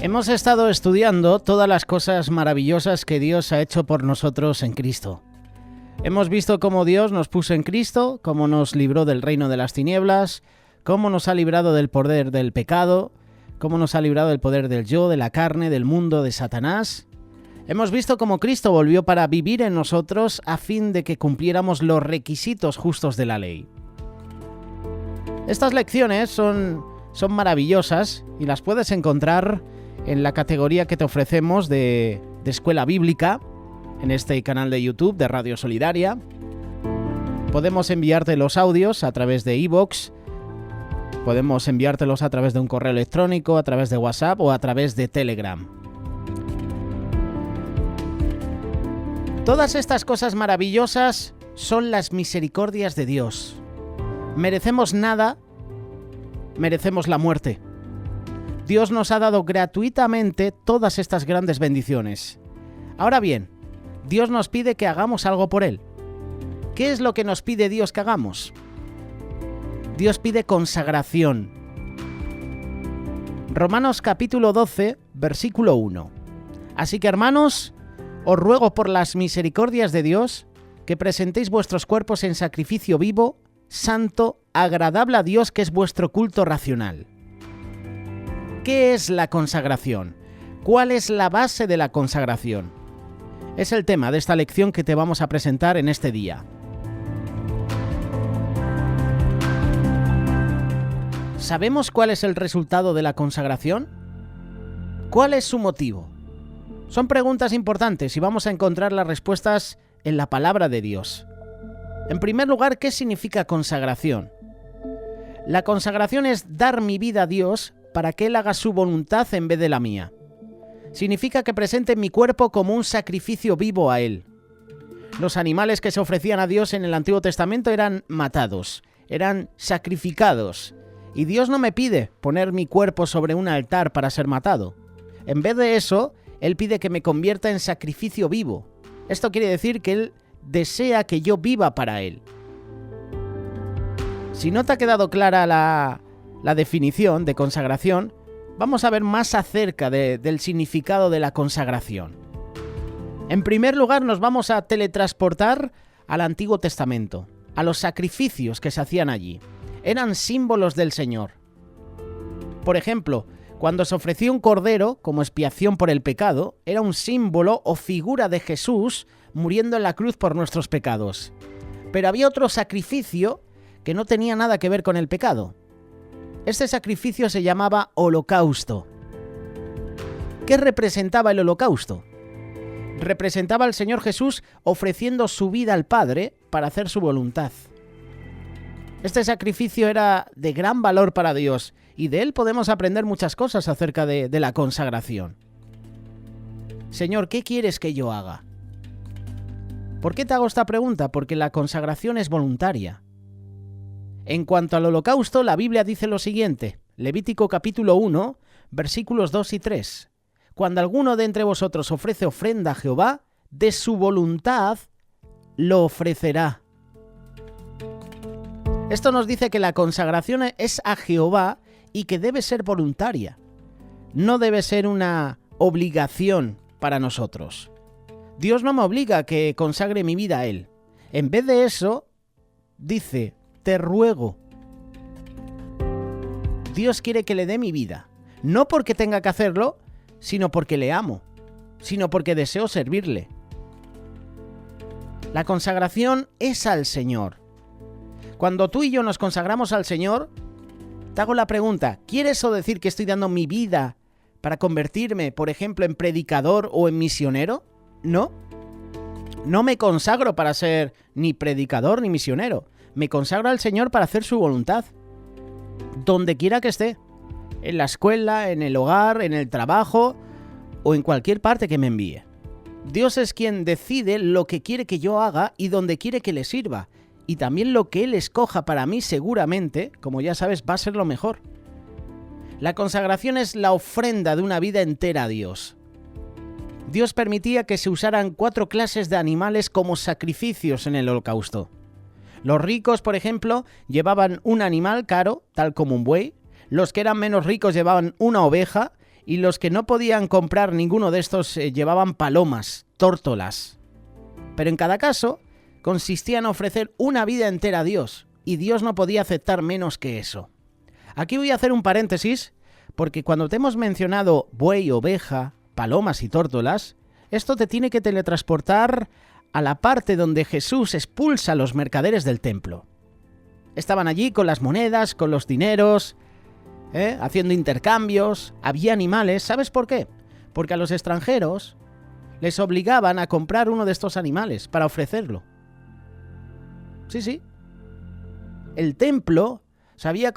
Hemos estado estudiando todas las cosas maravillosas que Dios ha hecho por nosotros en Cristo. Hemos visto cómo Dios nos puso en Cristo, cómo nos libró del reino de las tinieblas, cómo nos ha librado del poder del pecado, cómo nos ha librado del poder del yo, de la carne, del mundo, de Satanás. Hemos visto cómo Cristo volvió para vivir en nosotros a fin de que cumpliéramos los requisitos justos de la ley. Estas lecciones son maravillosas y las puedes encontrar en la categoría que te ofrecemos de Escuela Bíblica, en este canal de YouTube de Radio Solidaria. Podemos enviarte los audios a través de iVoox, podemos enviártelos a través de un correo electrónico, a través de WhatsApp o a través de Telegram. Todas estas cosas maravillosas son las misericordias de Dios. Merecemos nada, merecemos la muerte. Dios nos ha dado gratuitamente todas estas grandes bendiciones. Ahora bien, Dios nos pide que hagamos algo por Él. ¿Qué es lo que nos pide Dios que hagamos? Dios pide consagración. Romanos capítulo 12, versículo 1. Así que, hermanos, os ruego por las misericordias de Dios que presentéis vuestros cuerpos en sacrificio vivo, santo, agradable a Dios, que es vuestro culto racional. ¿Qué es la consagración? ¿Cuál es la base de la consagración? Es el tema de esta lección que te vamos a presentar en este día. ¿Sabemos cuál es el resultado de la consagración? ¿Cuál es su motivo? Son preguntas importantes y vamos a encontrar las respuestas en la palabra de Dios. En primer lugar, ¿qué significa consagración? La consagración es dar mi vida a Dios para que Él haga su voluntad en vez de la mía. Significa que presente mi cuerpo como un sacrificio vivo a Él. Los animales que se ofrecían a Dios en el Antiguo Testamento eran matados, eran sacrificados. Y Dios no me pide poner mi cuerpo sobre un altar para ser matado. En vez de eso, Él pide que me convierta en sacrificio vivo. Esto quiere decir que Él desea que yo viva para Él. Si no te ha quedado clara la definición de consagración, vamos a ver más acerca del significado de la consagración. En primer lugar, nos vamos a teletransportar al Antiguo Testamento, a los sacrificios que se hacían allí. Eran símbolos del Señor. Por ejemplo, cuando se ofrecía un cordero como expiación por el pecado, era un símbolo o figura de Jesús muriendo en la cruz por nuestros pecados. Pero había otro sacrificio que no tenía nada que ver con el pecado. Este sacrificio se llamaba holocausto. ¿Qué representaba el holocausto? Representaba al Señor Jesús ofreciendo su vida al Padre para hacer su voluntad. Este sacrificio era de gran valor para Dios y de él podemos aprender muchas cosas acerca de la consagración. Señor, ¿qué quieres que yo haga? ¿Por qué te hago esta pregunta? Porque la consagración es voluntaria. En cuanto al holocausto, la Biblia dice lo siguiente, Levítico capítulo 1, versículos 2 y 3. Cuando alguno de entre vosotros ofrece ofrenda a Jehová, de su voluntad lo ofrecerá. Esto nos dice que la consagración es a Jehová y que debe ser voluntaria. No debe ser una obligación para nosotros. Dios no me obliga a que consagre mi vida a Él. En vez de eso, dice, te ruego. Dios quiere que le dé mi vida, no porque tenga que hacerlo, sino porque le amo, sino porque deseo servirle. La consagración es al Señor. Cuando tú y yo nos consagramos al Señor, te hago la pregunta, ¿quiere eso decir que estoy dando mi vida para convertirme, por ejemplo, en predicador o en misionero? No. No me consagro para ser ni predicador ni misionero. Me consagro al Señor para hacer su voluntad. Donde quiera que esté. En la escuela, en el hogar, en el trabajo o en cualquier parte que me envíe. Dios es quien decide lo que quiere que yo haga y donde quiere que le sirva. Y también lo que Él escoja para mí seguramente, como ya sabes, va a ser lo mejor. La consagración es la ofrenda de una vida entera a Dios. Dios permitía que se usaran 4 clases de animales como sacrificios en el holocausto. Los ricos, por ejemplo, llevaban un animal caro, tal como un buey. Los que eran menos ricos llevaban una oveja y los que no podían comprar ninguno de estos llevaban palomas, tórtolas. Pero en cada caso consistía en ofrecer una vida entera a Dios, y Dios no podía aceptar menos que eso. Aquí voy a hacer un paréntesis, porque cuando te hemos mencionado buey, oveja, palomas y tórtolas, esto te tiene que teletransportar a la parte donde Jesús expulsa a los mercaderes del templo. Estaban allí con las monedas, con los dineros, haciendo intercambios, había animales. ¿Sabes por qué? Porque a los extranjeros les obligaban a comprar uno de estos animales para ofrecerlo. Sí. El templo se había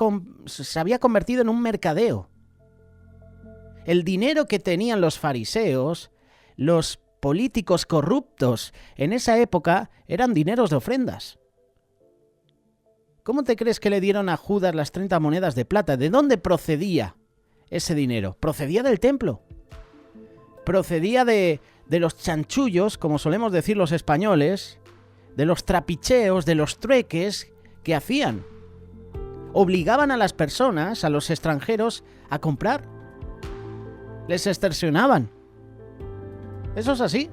convertido en un mercadeo. El dinero que tenían los fariseos, los políticos corruptos en esa época, eran dineros de ofrendas. ¿Cómo te crees que le dieron a Judas las 30 monedas de plata? ¿De dónde procedía ese dinero? Procedía del templo. Procedía de los chanchullos, como solemos decir los españoles, de los trapicheos, de los trueques que hacían. Obligaban a las personas, a los extranjeros, a comprar. Les extorsionaban. Eso es así.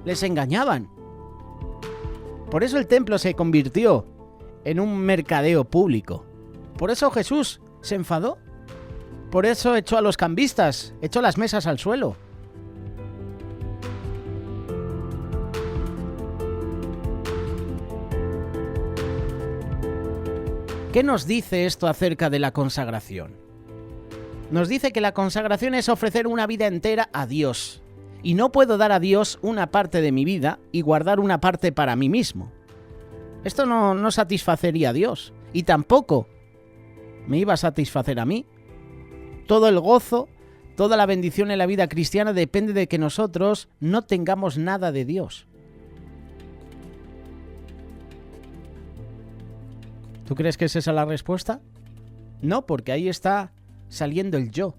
Les engañaban. Por eso el templo se convirtió en un mercadeo público. Por eso Jesús se enfadó. Por eso echó a los cambistas, echó las mesas al suelo. ¿Qué nos dice esto acerca de la consagración? Nos dice que la consagración es ofrecer una vida entera a Dios. Y no puedo dar a Dios una parte de mi vida y guardar una parte para mí mismo. Esto no satisfacería a Dios. Y tampoco me iba a satisfacer a mí. Todo el gozo, toda la bendición en la vida cristiana depende de que nosotros no tengamos nada de Dios. ¿Tú crees que es esa la respuesta? No, porque ahí está saliendo el yo.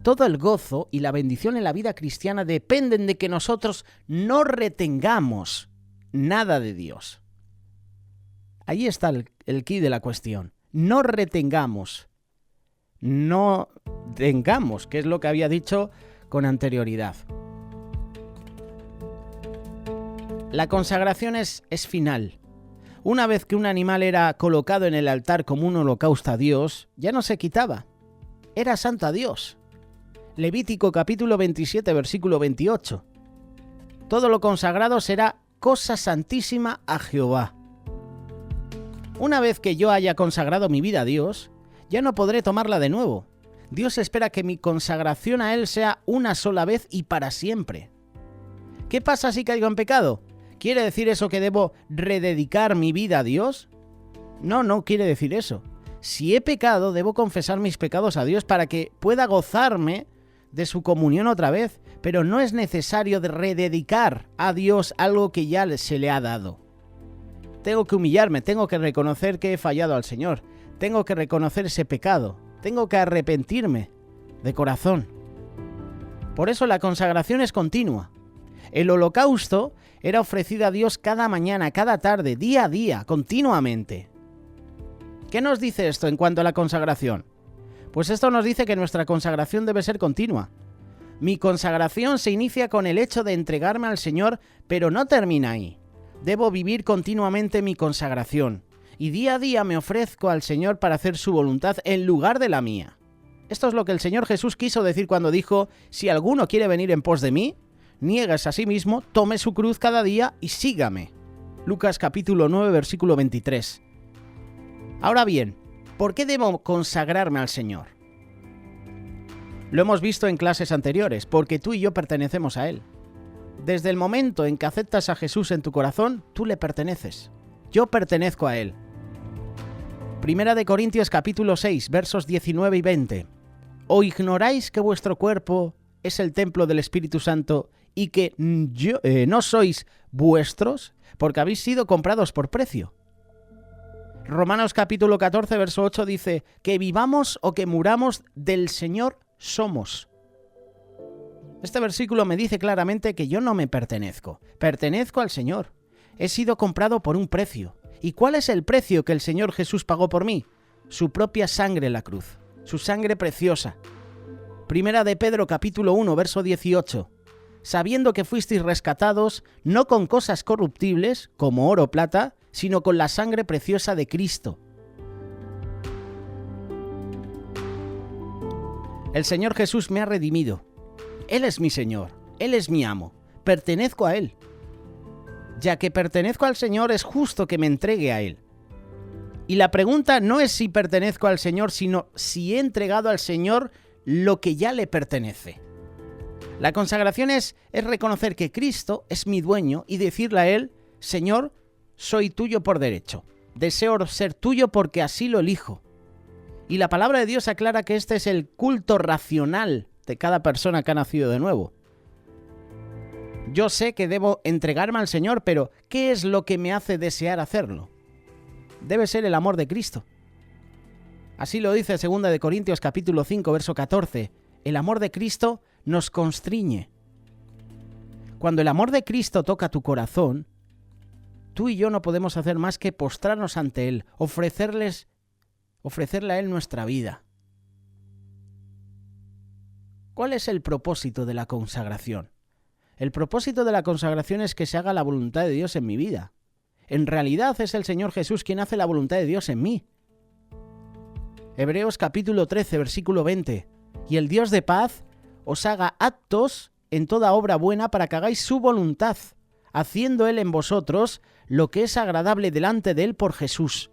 Todo el gozo y la bendición en la vida cristiana dependen de que nosotros no retengamos nada de Dios. Ahí está el quid de la cuestión. No retengamos. No tengamos, que es lo que había dicho con anterioridad. La consagración es final. Una vez que un animal era colocado en el altar como un holocausto a Dios, ya no se quitaba. Era santo a Dios. Levítico capítulo 27, versículo 28. Todo lo consagrado será cosa santísima a Jehová. Una vez que yo haya consagrado mi vida a Dios, ya no podré tomarla de nuevo. Dios espera que mi consagración a Él sea una sola vez y para siempre. ¿Qué pasa si caigo en pecado? ¿Quiere decir eso que debo rededicar mi vida a Dios? No quiere decir eso. Si he pecado, debo confesar mis pecados a Dios para que pueda gozarme de su comunión otra vez, pero no es necesario rededicar a Dios algo que ya se le ha dado. Tengo que humillarme, tengo que reconocer que he fallado al Señor, tengo que reconocer ese pecado, tengo que arrepentirme de corazón. Por eso la consagración es continua. El holocausto era ofrecido a Dios cada mañana, cada tarde, día a día, continuamente. ¿Qué nos dice esto en cuanto a la consagración? Pues esto nos dice que nuestra consagración debe ser continua. Mi consagración se inicia con el hecho de entregarme al Señor, pero no termina ahí. Debo vivir continuamente mi consagración, y día a día me ofrezco al Señor para hacer su voluntad en lugar de la mía. Esto es lo que el Señor Jesús quiso decir cuando dijo: si alguno quiere venir en pos de mí, niegues a sí mismo, tome su cruz cada día y sígame. Lucas capítulo 9, versículo 23. Ahora bien, ¿por qué debo consagrarme al Señor? Lo hemos visto en clases anteriores, porque tú y yo pertenecemos a Él. Desde el momento en que aceptas a Jesús en tu corazón, tú le perteneces. Yo pertenezco a Él. Primera de Corintios capítulo 6, versos 19 y 20. ¿O ignoráis que vuestro cuerpo es el templo del Espíritu Santo y que no sois vuestros, porque habéis sido comprados por precio? Romanos capítulo 14, verso 8 dice: que vivamos o que muramos, del Señor somos. Este versículo me dice claramente que yo no me pertenezco, pertenezco al Señor. He sido comprado por un precio. ¿Y cuál es el precio que el Señor Jesús pagó por mí? Su propia sangre en la cruz, su sangre preciosa. Primera de Pedro capítulo 1, verso 18. Sabiendo que fuisteis rescatados, no con cosas corruptibles, como oro o plata, sino con la sangre preciosa de Cristo. El Señor Jesús me ha redimido. Él es mi Señor, Él es mi amo, pertenezco a Él. Ya que pertenezco al Señor, es justo que me entregue a Él. Y la pregunta no es si pertenezco al Señor, sino si he entregado al Señor lo que ya le pertenece. La consagración es reconocer que Cristo es mi dueño y decirle a Él: Señor, soy tuyo por derecho. Deseo ser tuyo porque así lo elijo. Y la palabra de Dios aclara que este es el culto racional de cada persona que ha nacido de nuevo. Yo sé que debo entregarme al Señor, pero ¿qué es lo que me hace desear hacerlo? Debe ser el amor de Cristo. Así lo dice 2 de Corintios capítulo 5, verso 14. El amor de Cristo nos constriñe. Cuando el amor de Cristo toca tu corazón, tú y yo no podemos hacer más que postrarnos ante Él, ofrecerle a Él nuestra vida. ¿Cuál es el propósito de la consagración? El propósito de la consagración es que se haga la voluntad de Dios en mi vida. En realidad es el Señor Jesús quien hace la voluntad de Dios en mí. Hebreos capítulo 13, versículo 20. Y el Dios de paz os haga aptos en toda obra buena para que hagáis su voluntad, haciendo Él en vosotros lo que es agradable delante de Él por Jesús.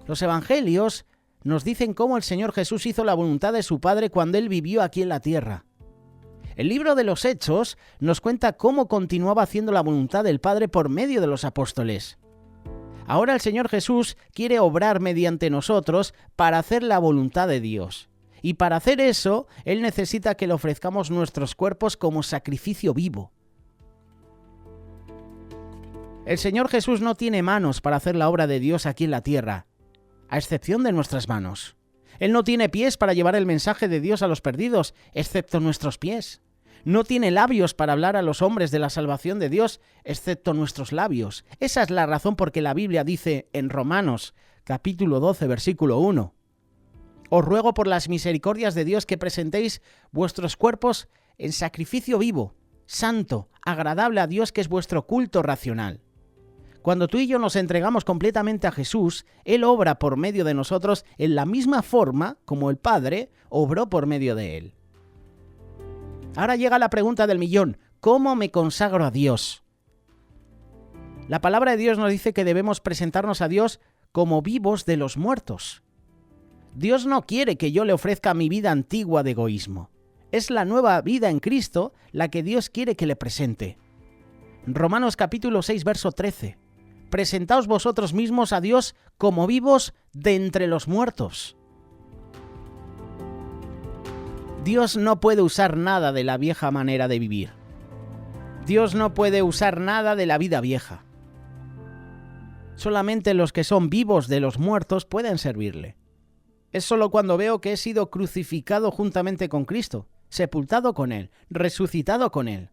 Los evangelios nos dicen cómo el Señor Jesús hizo la voluntad de su Padre cuando Él vivió aquí en la tierra. El libro de los Hechos nos cuenta cómo continuaba haciendo la voluntad del Padre por medio de los apóstoles. Ahora el Señor Jesús quiere obrar mediante nosotros para hacer la voluntad de Dios. Y para hacer eso, Él necesita que le ofrezcamos nuestros cuerpos como sacrificio vivo. El Señor Jesús no tiene manos para hacer la obra de Dios aquí en la tierra, a excepción de nuestras manos. Él no tiene pies para llevar el mensaje de Dios a los perdidos, excepto nuestros pies. No tiene labios para hablar a los hombres de la salvación de Dios, excepto nuestros labios. Esa es la razón por que la Biblia dice en Romanos, capítulo 12, versículo 1. Os ruego por las misericordias de Dios que presentéis vuestros cuerpos en sacrificio vivo, santo, agradable a Dios, que es vuestro culto racional. Cuando tú y yo nos entregamos completamente a Jesús, Él obra por medio de nosotros en la misma forma como el Padre obró por medio de Él. Ahora llega la pregunta del millón: ¿cómo me consagro a Dios? La palabra de Dios nos dice que debemos presentarnos a Dios como vivos de los muertos. Dios no quiere que yo le ofrezca mi vida antigua de egoísmo. Es la nueva vida en Cristo la que Dios quiere que le presente. Romanos capítulo 6, verso 13. Presentaos vosotros mismos a Dios como vivos de entre los muertos. Dios no puede usar nada de la vieja manera de vivir. Dios no puede usar nada de la vida vieja. Solamente los que son vivos de los muertos pueden servirle. Es solo cuando veo que he sido crucificado juntamente con Cristo, sepultado con Él, resucitado con Él.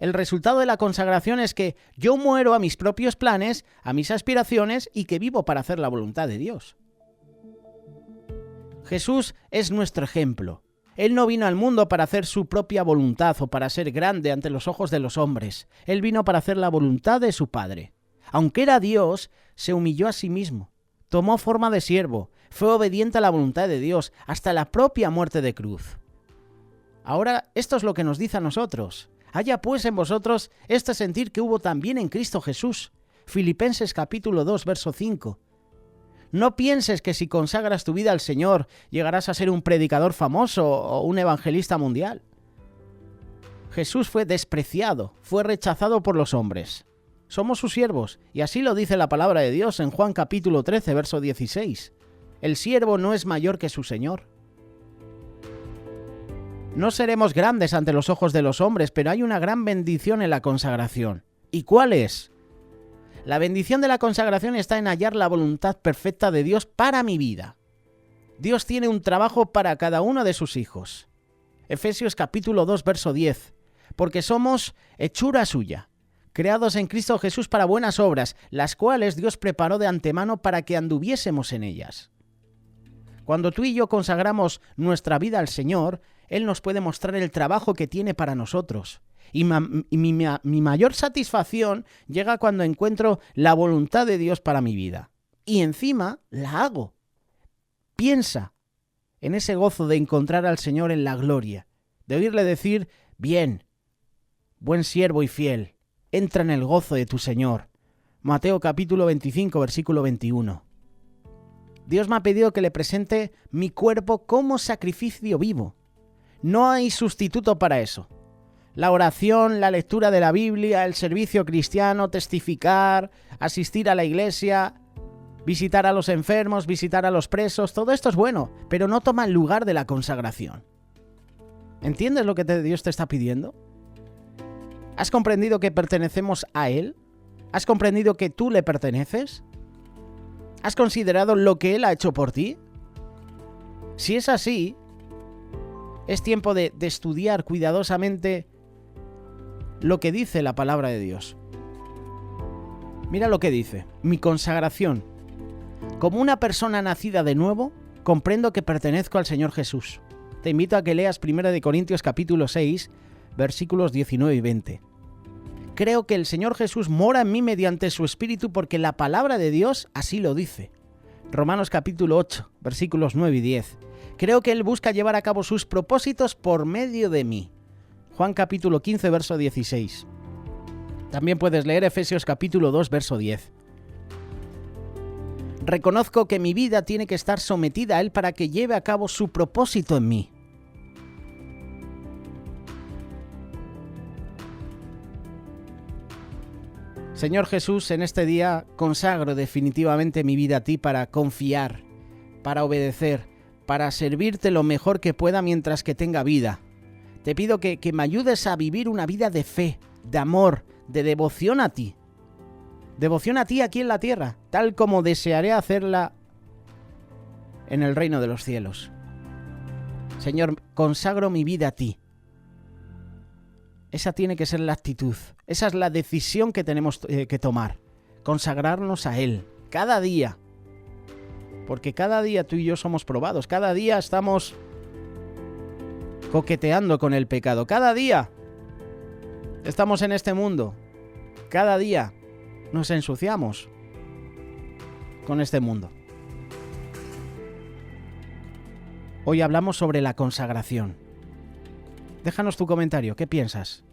El resultado de la consagración es que yo muero a mis propios planes, a mis aspiraciones, y que vivo para hacer la voluntad de Dios. Jesús es nuestro ejemplo. Él no vino al mundo para hacer su propia voluntad o para ser grande ante los ojos de los hombres. Él vino para hacer la voluntad de su Padre. Aunque era Dios, se humilló a sí mismo. Tomó forma de siervo, fue obediente a la voluntad de Dios, hasta la propia muerte de cruz. Ahora, esto es lo que nos dice a nosotros. Haya pues en vosotros este sentir que hubo también en Cristo Jesús. Filipenses capítulo 2, verso 5. No pienses que si consagras tu vida al Señor llegarás a ser un predicador famoso o un evangelista mundial. Jesús fue despreciado, fue rechazado por los hombres. Somos sus siervos, y así lo dice la palabra de Dios en Juan capítulo 13, verso 16. El siervo no es mayor que su Señor. No seremos grandes ante los ojos de los hombres, pero hay una gran bendición en la consagración. ¿Y cuál es? La bendición de la consagración está en hallar la voluntad perfecta de Dios para mi vida. Dios tiene un trabajo para cada uno de sus hijos. Efesios capítulo 2, verso 10. Porque somos hechura suya, creados en Cristo Jesús para buenas obras, las cuales Dios preparó de antemano para que anduviésemos en ellas. Cuando tú y yo consagramos nuestra vida al Señor, Él nos puede mostrar el trabajo que tiene para nosotros. Y mi mayor satisfacción llega cuando encuentro la voluntad de Dios para mi vida. Y encima la hago. Piensa en ese gozo de encontrar al Señor en la gloria, de oírle decir, bien, buen siervo y fiel, entra en el gozo de tu Señor. Mateo capítulo 25, versículo 21. Dios me ha pedido que le presente mi cuerpo como sacrificio vivo. No hay sustituto para eso. La oración, la lectura de la Biblia, el servicio cristiano, testificar, asistir a la iglesia, visitar a los enfermos, visitar a los presos, todo esto es bueno, pero no toma el lugar de la consagración. ¿Entiendes lo que Dios te está pidiendo? ¿Has comprendido que pertenecemos a Él? ¿Has comprendido que tú le perteneces? ¿Has considerado lo que Él ha hecho por ti? Si es así, es tiempo de estudiar cuidadosamente lo que dice la palabra de Dios. Mira lo que dice: mi consagración. Como una persona nacida de nuevo, comprendo que pertenezco al Señor Jesús. Te invito a que leas 1 Corintios capítulo 6, versículos 19 y 20. Creo que el Señor Jesús mora en mí mediante su Espíritu porque la palabra de Dios así lo dice. Romanos capítulo 8, versículos 9 y 10. Creo que Él busca llevar a cabo sus propósitos por medio de mí. Juan capítulo 15, verso 16. También puedes leer Efesios capítulo 2, verso 10. Reconozco que mi vida tiene que estar sometida a Él para que lleve a cabo su propósito en mí. Señor Jesús, en este día consagro definitivamente mi vida a ti para confiar, para obedecer, para servirte lo mejor que pueda mientras que tenga vida. Te pido que me ayudes a vivir una vida de fe, de amor, de devoción a ti. Devoción a ti aquí en la tierra, tal como desearé hacerla en el reino de los cielos. Señor, consagro mi vida a ti. Esa tiene que ser la actitud. Esa es la decisión que tenemos que tomar. Consagrarnos a Él, cada día. Porque cada día tú y yo somos probados. Cada día estamos coqueteando con el pecado. Cada día estamos en este mundo. Cada día nos ensuciamos con este mundo. Hoy hablamos sobre la consagración. Déjanos tu comentario, ¿qué piensas?